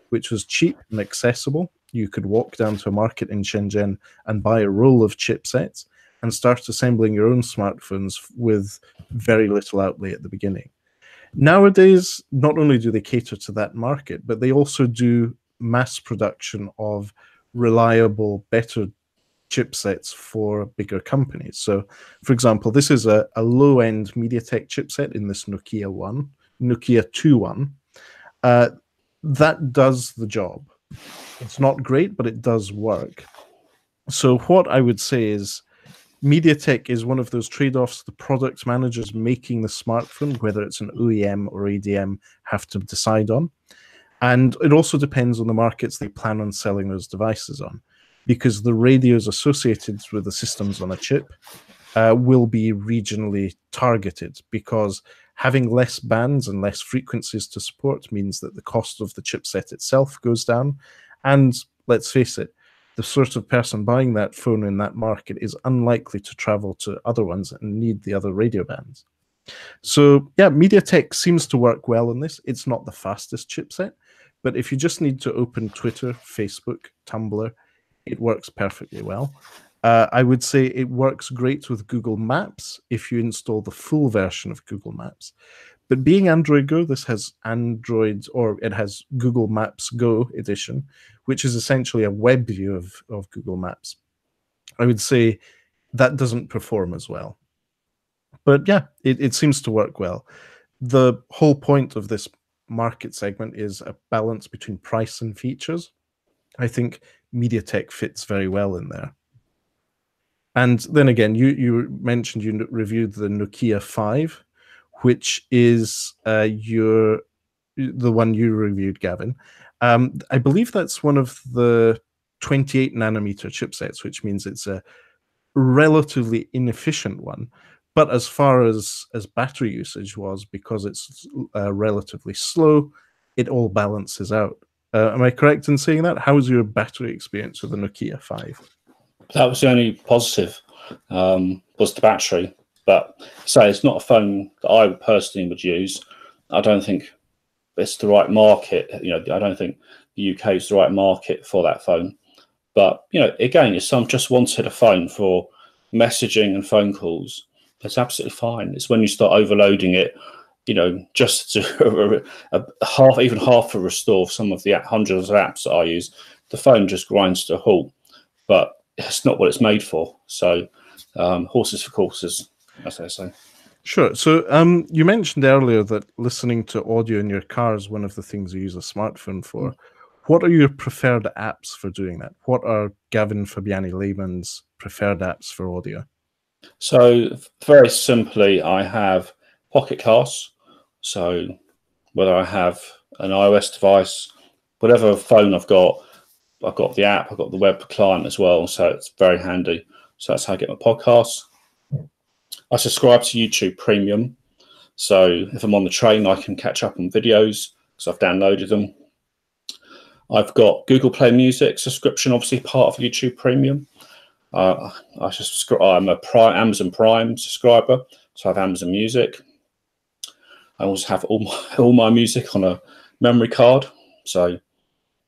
which was cheap and accessible. You could walk down to a market in Shenzhen and buy a roll of chipsets and start assembling your own smartphones with very little outlay at the beginning. Nowadays, not only do they cater to that market, but they also do mass production of reliable, better chipsets for bigger companies. So, for example, this is a low-end MediaTek chipset in this Nokia 2.1. That does the job. It's not great, but it does work. So what I would say is MediaTek is one of those trade-offs the product managers making the smartphone, whether it's an OEM or ADM, have to decide on. And it also depends on the markets they plan on selling those devices on, because the radios associated with the systems on a chip will be regionally targeted, because having less bands and less frequencies to support means that the cost of the chipset itself goes down. And let's face it, the sort of person buying that phone in that market is unlikely to travel to other ones and need the other radio bands. So yeah, MediaTek seems to work well in this. It's not the fastest chipset, but if you just need to open Twitter, Facebook, Tumblr, it works perfectly well. I would say it works great with Google Maps if you install the full version of Google Maps. But being Android Go, this has it has Google Maps Go edition, which is essentially a web view of Google Maps. I would say that doesn't perform as well. But yeah, it seems to work well. The whole point of this market segment is a balance between price and features. I think MediaTek fits very well in there. And then again, you mentioned you reviewed the Nokia 5, which is the one you reviewed, Gavin. I believe that's one of the 28 nanometer chipsets, which means it's a relatively inefficient one. But as far as battery usage was, because it's relatively slow, it all balances out. Am I correct in saying that? How was your battery experience with the Nokia 5? That was the only positive, was the battery. But say it's not a phone that I personally would use. I don't think it's the right market. I don't think the UK is the right market for that phone. But again, if someone just wanted a phone for messaging and phone calls, it's absolutely fine. It's when you start overloading it, just to even half a restore some of the hundreds of apps that I use, the phone just grinds to a halt. But it's not what it's made for. So horses for courses, as they say. Sure. So you mentioned earlier that listening to audio in your car is one of the things you use a smartphone for. What are your preferred apps for doing that? What are Gavin Fabiani-Laymond's preferred apps for audio? So very simply, I have Pocket Casts. So whether I have an iOS device, whatever phone I've got the app, I've got the web client as well. So it's very handy. So that's how I get my podcasts. I subscribe to YouTube Premium. So if I'm on the train, I can catch up on videos because I've downloaded them. I've got Google Play Music subscription, obviously part of YouTube Premium. I'm a Amazon Prime subscriber, so I have Amazon Music. I also have all my music on a memory card, so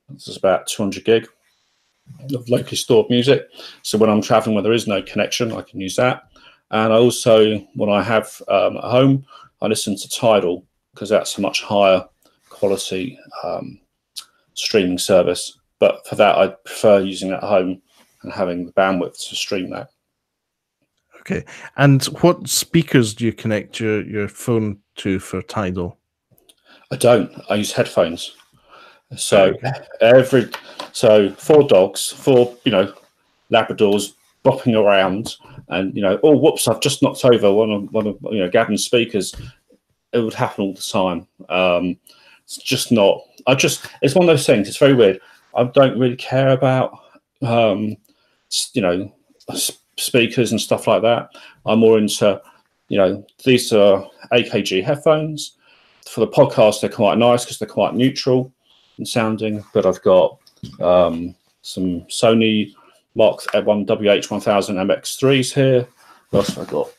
this is about 200 gig of locally stored music. So when I'm traveling where there is no connection, I can use that. And I also, when I have at home, I listen to Tidal because that's a much higher quality streaming service. But for that, I prefer using it at home and having the bandwidth to stream that. Okay. And what speakers do you connect your phone to for Tidal? I don't. I use headphones. So four dogs, four Labradors bopping around, and oh whoops! I've just knocked over one of Gavin's speakers. It would happen all the time. It's just not. It's one of those things. It's very weird. I don't really care about, speakers and stuff like that. I'm more into, these are AKG headphones. For the podcast, they're quite nice because they're quite neutral in sounding. But I've got some Sony Mark 1 WH-1000 MX3s here. What else have I got?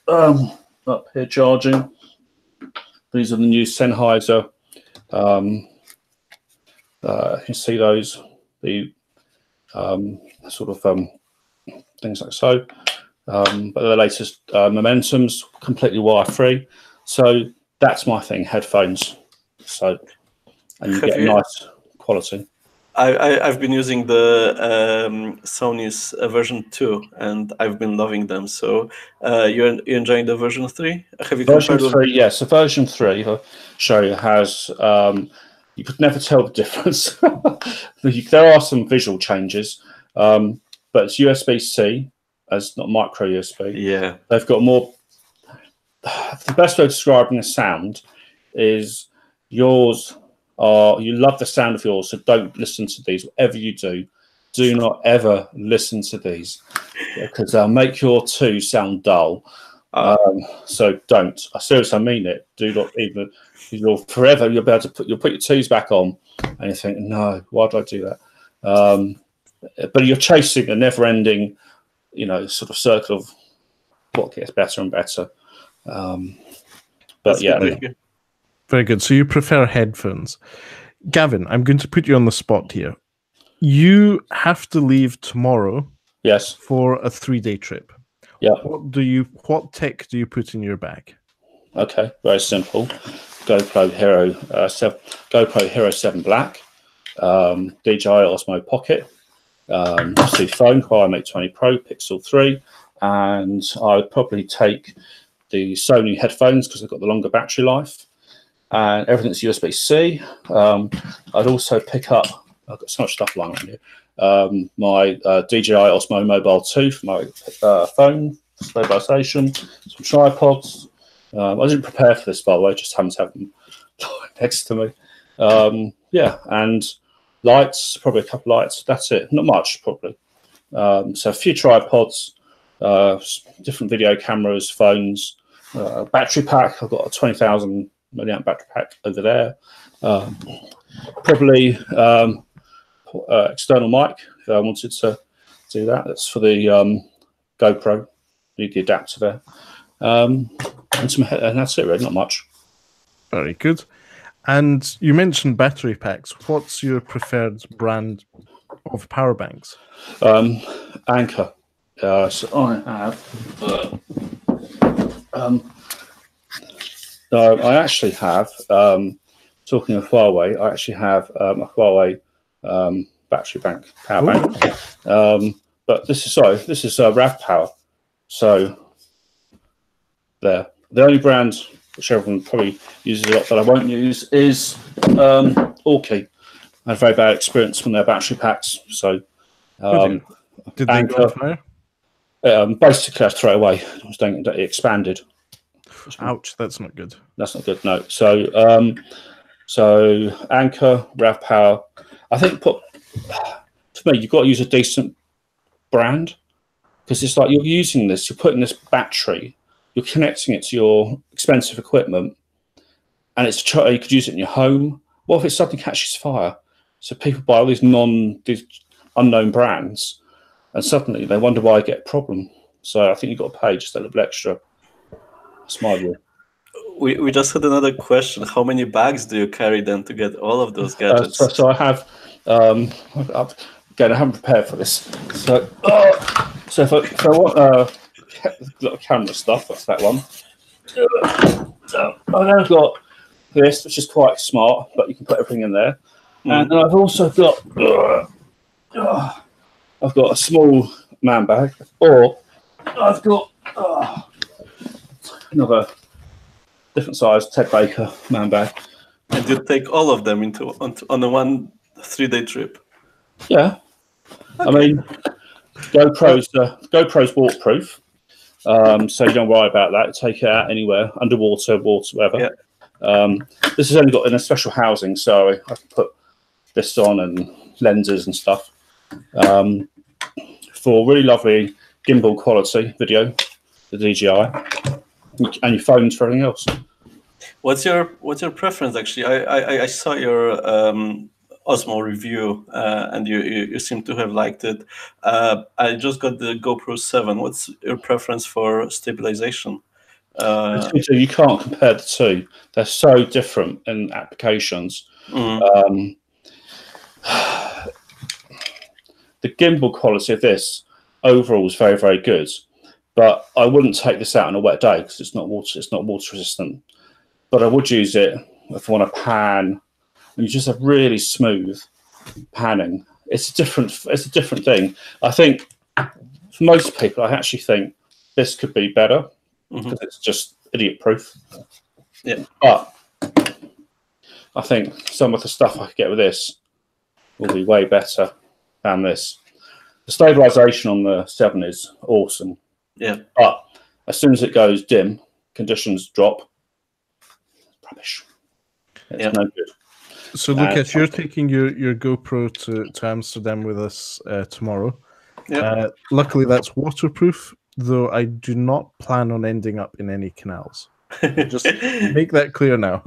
Up here charging. These are the new Sennheiser. You can see those. The sort of things like so. But the latest Momentum's completely wire-free. So that's my thing, headphones. So, and you get nice quality. I've been using the Sony's version 2, and I've been loving them. So you're enjoying the version 3? Have you version 3? Yes, so version 3, I'll show you, has you could never tell the difference. There are some visual changes, but it's USB-C, it's not micro USB. Yeah, they've got more. The best way of describing the sound is yours. You love the sound of yours, so don't listen to these. Whatever you do not ever listen to these because they'll make your 2 sound dull. So don't. I seriously, I mean it. Do not even. You'll forever. You'll be able to you'll put your 2s back on, and you think, no, why did I do that? But you're chasing a never-ending, sort of circle of what gets better and better. But yeah. Very good. So you prefer headphones. Gavin, I'm going to put you on the spot here. You have to leave tomorrow. Yes. For a 3-day trip. Yeah. What tech do you put in your bag? Okay, very simple. GoPro Hero 7 Black, DJI Osmo Pocket, obviously phone, Huawei Mate 20 Pro, Pixel 3, and I would probably take the Sony headphones because they've got the longer battery life. And everything's USB-C. I'd also pick up, I've got so much stuff lying around here, my DJI Osmo Mobile 2 for my phone stabilization, some tripods. I didn't prepare for this, by the way, just happened to have them next to me. Yeah, and lights, probably a couple of lights. That's it, not much, probably. So a few tripods, different video cameras, phones, battery pack. I've got a 20,000 milliamp battery pack over there. Probably external mic if I wanted to do that. That's for the GoPro. Need the adapter there. And that's it really, not much. Very good. And you mentioned battery packs. What's your preferred brand of power banks? Anker. So I have. I actually have. Talking of Huawei, I actually have a Huawei battery bank, power bank. But this is RAV Power. So there. The only brand which everyone probably uses a lot that I won't use is Orki. I had a very bad experience from their battery packs. So did they go on fire? Basically, I throw it away. It expanded. Ouch! That's not good. That's not good. No. So Anker, RAV Power. I think for me, you've got to use a decent brand because it's like you're using this. You're putting this battery. You're connecting it to your expensive equipment, and you could use it in your home. What if it suddenly catches fire? So people buy all these unknown brands, and suddenly they wonder why I get a problem. So I think you've got to pay just a little extra. That's my view. We just had another question. How many bags do you carry then to get all of those gadgets? So I have. Again, I haven't prepared for this. So if I want a lot of camera stuff, that's that one. I've now got this, which is quite smart, but you can put everything in there. And then I've also got a small man bag, or I've got another different size Ted Baker man bag. And you take all of them on a 1 3-day trip? Yeah. Okay. I mean, GoPro's waterproof. So you don't worry about that. Take it out anywhere, underwater, water, whatever. Yeah. This has only got in a special housing, so I can put this on and lenses and stuff. For really lovely gimbal quality video, the DJI, and your phones for everything else. What's your preference actually? I saw your Osmo review, and you seem to have liked it. I just got the GoPro 7. What's your preference for stabilization? You can't compare the two. They're so different in applications. The gimbal quality of this overall is very, very good, but I wouldn't take this out on a wet day because it's not water resistant. But I would use it if I want to pan, and you just have really smooth panning. It's a different thing. I think for most people, I actually think this could be better because it's just idiot proof. Yeah. But I think some of the stuff I could get with this will be way better than this. The stabilization on the 7 is awesome. Yeah. But as soon as it goes dim, conditions drop. Rubbish. It's no good. So, Lukasz, you're taking your GoPro to Amsterdam with us tomorrow. Yeah. Luckily, that's waterproof, though I do not plan on ending up in any canals. Just make that clear now.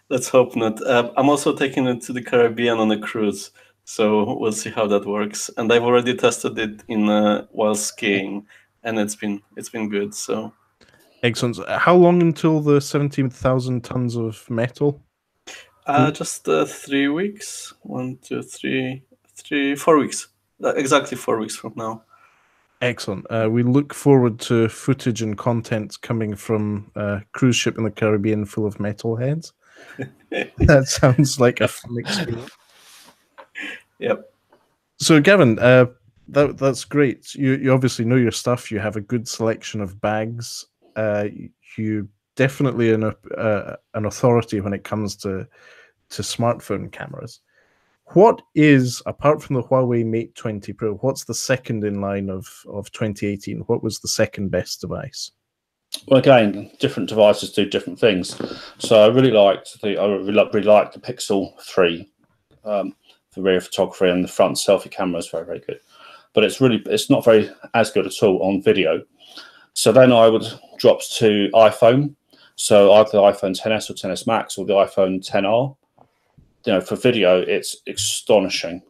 Let's hope not. I'm also taking it to the Caribbean on a cruise, so we'll see how that works. And I've already tested it in while skiing, and it's been good. So. Excellent. How long until the 17,000 tons of metal? Just 3 weeks. 1, 2, 3, 4 weeks. Exactly 4 weeks from now. Excellent. We look forward to footage and content coming from a cruise ship in the Caribbean full of metalheads. That sounds like a fun experience. Yep. So, Gavin, that's great. You obviously know your stuff. You have a good selection of bags. You definitely an authority when it comes to smartphone cameras. What is, apart from the Huawei Mate 20 Pro, what's the second in line of 2018? What was the second best device? Well, again, different devices do different things. So I really liked the Pixel 3 for rear photography, and the front selfie camera is very, very good. But it's not as good at all on video. So then I would drop to iPhone. So either the iPhone XS or XS Max or the iPhone XR. For video, it's astonishing.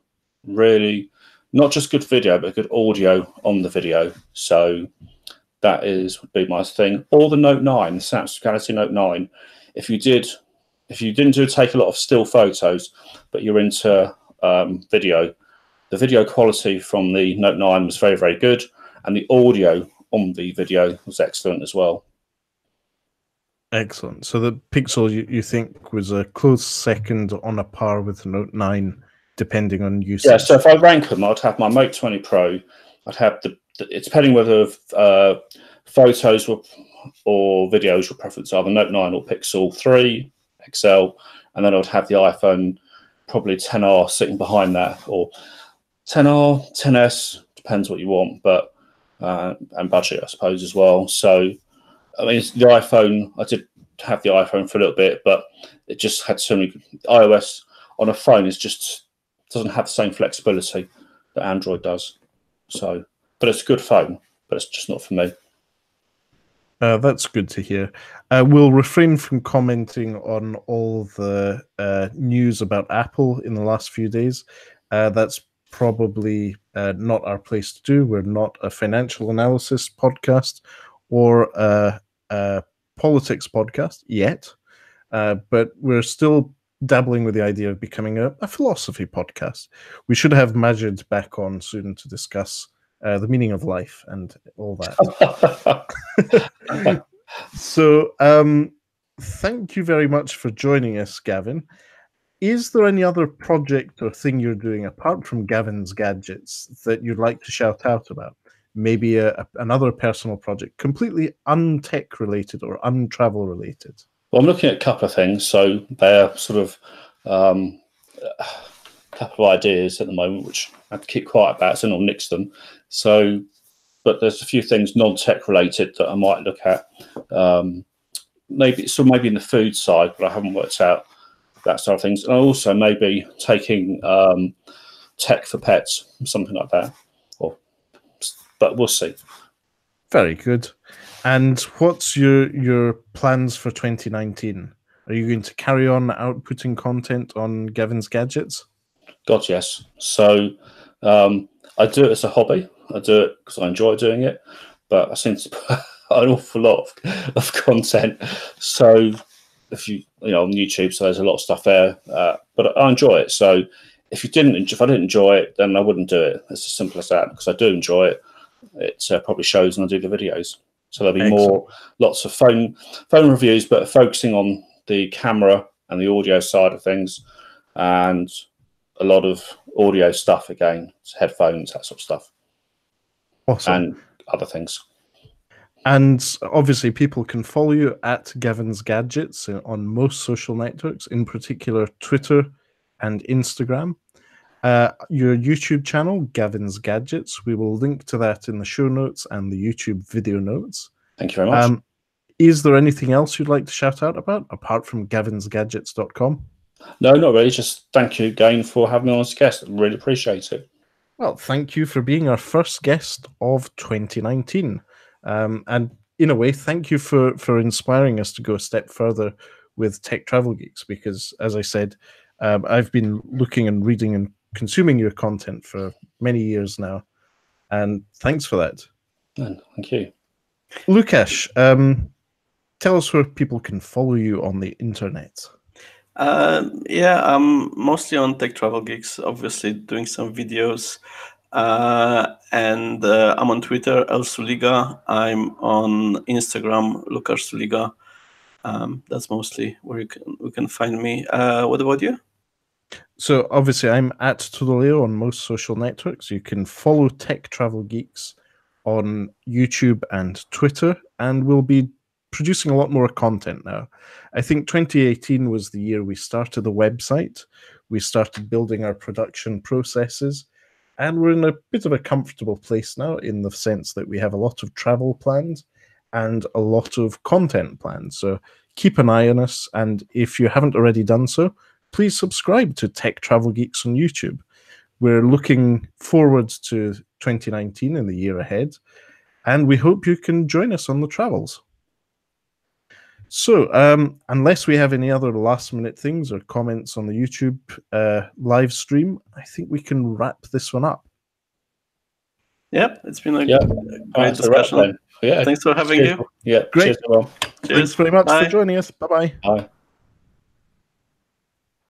Really, not just good video, but good audio on the video. So that would be my thing. Or the Note 9, the Samsung Galaxy Note 9. If you didn't take a lot of still photos, but you're into video, the video quality from the Note 9 was very, very good, and the audio on the video was excellent as well. Excellent. So the Pixel, you think, was a close second, on a par with the Note 9, depending on usage? Yeah, so if I rank them, I'd have my Mate 20 Pro. I'd have it's depending whether photos or videos your preference are, the Note 9 or Pixel 3 XL, and then I would have the iPhone, probably XR sitting behind that, or XR, XS, depends what you want, but and budget, I suppose, as well. So, I mean, the iPhone, I did have the iPhone for a little bit, but it just had so many. iOS on a phone doesn't have the same flexibility that Android does. So, but it's a good phone, but it's just not for me. That's good to hear. We'll refrain from commenting on all the news about Apple in the last few days. That's probably not our place to do. We're not a financial analysis podcast or a politics podcast yet, but we're still dabbling with the idea of becoming a philosophy podcast. We should have Majid back on soon to discuss the meaning of life and all that. So, thank you very much for joining us, Gavin. Is there any other project or thing you're doing apart from Gavin's Gadgets that you'd like to shout out about? Maybe another personal project, completely untech related or untravel related? Well, I'm looking at a couple of things. So they're sort of a couple of ideas at the moment, which I have to keep quiet about, so I'll nix them. So, but there's a few things non-tech related that I might look at. maybe in the food side, but I haven't worked out that side of things. And also maybe taking tech for pets, something like that. But we'll see. Very good. And what's your plans for 2019? Are you going to carry on outputting content on Gavin's Gadgets? God, yes. So I do it as a hobby. I do it because I enjoy doing it, but I seem to put an awful lot of content. So if you on YouTube, so there's a lot of stuff there, but I enjoy it. So if I didn't enjoy it, then I wouldn't do it. It's as simple as that. Because I do enjoy it. It probably shows when I do the videos. So there'll be lots of phone reviews, but focusing on the camera and the audio side of things, and a lot of audio stuff again, headphones, that sort of stuff. Awesome. And other things. And obviously people can follow you at Gavin's Gadgets on most social networks, in particular Twitter and Instagram. Your YouTube channel, Gavin's Gadgets, we will link to that in the show notes and the YouTube video notes. Thank you very much. Is there anything else you'd like to shout out about, apart from gavinsgadgets.com? No, not really. Just thank you again for having me on as a guest. I really appreciate it. Well, thank you for being our first guest of 2019. And in a way, thank you for inspiring us to go a step further with Tech Travel Geeks, because, as I said, I've been looking and reading and consuming your content for many years now. And thanks for that. Thank you. Lukasz, tell us where people can follow you on the internet. Yeah, I'm mostly on Tech Travel Geeks, obviously doing some videos. And I'm on Twitter, El Suliga. I'm on Instagram, Lukasz Suliga. That's mostly where you can find me. What about you? So obviously I'm at Tudoleo on most social networks. You can follow Tech Travel Geeks on YouTube and Twitter, and we'll be producing a lot more content now. I think 2018 was the year we started the website. We started building our production processes, and we're in a bit of a comfortable place now in the sense that we have a lot of travel planned and a lot of content planned. So keep an eye on us, and if you haven't already done so, please subscribe to Tech Travel Geeks on YouTube. We're looking forward to 2019 and the year ahead, and we hope you can join us on the travels. So, unless we have any other last-minute things or comments on the YouTube live stream, I think we can wrap this one up. Yep, it's been a great discussion. Yeah, thanks for having you. Yeah, great. Cheers. Thanks very much for joining us. Bye-bye. Bye.